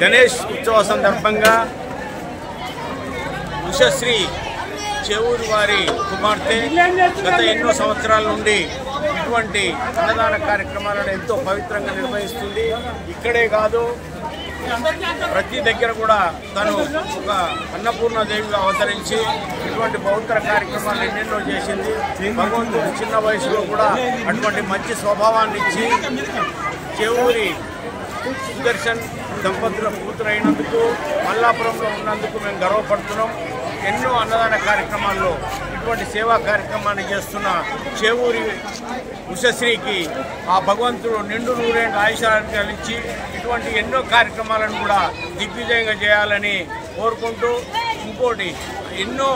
గణేష్ ఉత్సవ సందర్భంగా ఉషశ్రీ చెవూరు వారి కుమార్తె గత ఎన్నో సంవత్సరాల నుండి ఇటువంటి అన్నదాన కార్యక్రమాలను ఎంతో పవిత్రంగా నిర్వహిస్తుంది. ఇక్కడే కాదు, ప్రతి దగ్గర కూడా తను ఒక అన్నపూర్ణదేవిగా అవతరించి ఇటువంటి పవిత్ర కార్యక్రమాలు ఎన్నెన్నో చేసింది. భగవంతుడు చిన్న వయసులో కూడా అటువంటి మంచి స్వభావాన్ని ఇచ్చి చెవూరి సుదర్శన్ దంపతుల కూతురైనందుకు, మల్లాపురంలో ఉన్నందుకు మేము గర్వపడుతున్నాం. ఎన్నో అన్నదాన కార్యక్రమాల్లో ఇటువంటి సేవా కార్యక్రమాన్ని చేస్తున్న చెవూరి ఉషశ్రీకి ఆ భగవంతుడు నిండు నూరేండు ఆయుష్యాలను ఇచ్చి ఇటువంటి ఎన్నో కార్యక్రమాలను కూడా దిగ్విజయంగా చేయాలని కోరుకుంటూ, ఇంకోటి ఎన్నో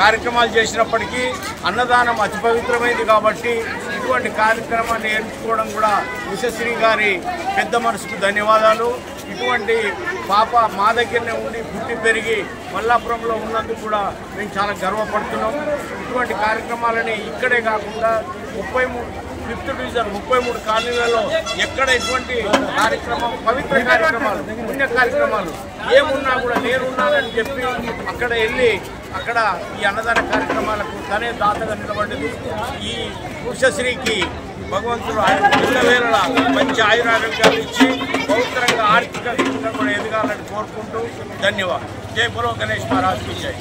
కార్యక్రమాలు చేసినప్పటికీ అన్నదానం అతి పవిత్రమైంది కాబట్టి ఇటువంటి కార్యక్రమాన్ని ఎంచుకోవడం కూడా ఉషశ్రీ గారి పెద్ద మనసుకు ధన్యవాదాలు. ఇటువంటి పాప మా దగ్గరనే ఉండి పుట్టి పెరిగి మల్లాపురంలో ఉన్నందుకు కూడా మేము చాలా గర్వపడుతున్నాం. ఇటువంటి కార్యక్రమాలని ఇక్కడే కాకుండా 5th డివిజన్ 33 కాలనీలలో ఎక్కడ ఎటువంటి కార్యక్రమం, పవిత్ర కార్యక్రమాలు, పుణ్య కార్యక్రమాలు ఏమున్నా కూడా నేనున్నానని చెప్పి అక్కడ వెళ్ళి అక్కడ ఈ అన్నదాన కార్యక్రమాలకు తనే దాతగా నిలబడింది. ఈ ఉషశ్రీకి భగవంతుడు పిల్లవేళ మంచి ఆయురారోగ్యాలు ఇచ్చి పవిత్రంగా ఆర్థికంగా కూడా ఎదగాలని కోరుకుంటూ ధన్యవాదాలు. జై బలో గణేష్ మహారాజ్ కి జై.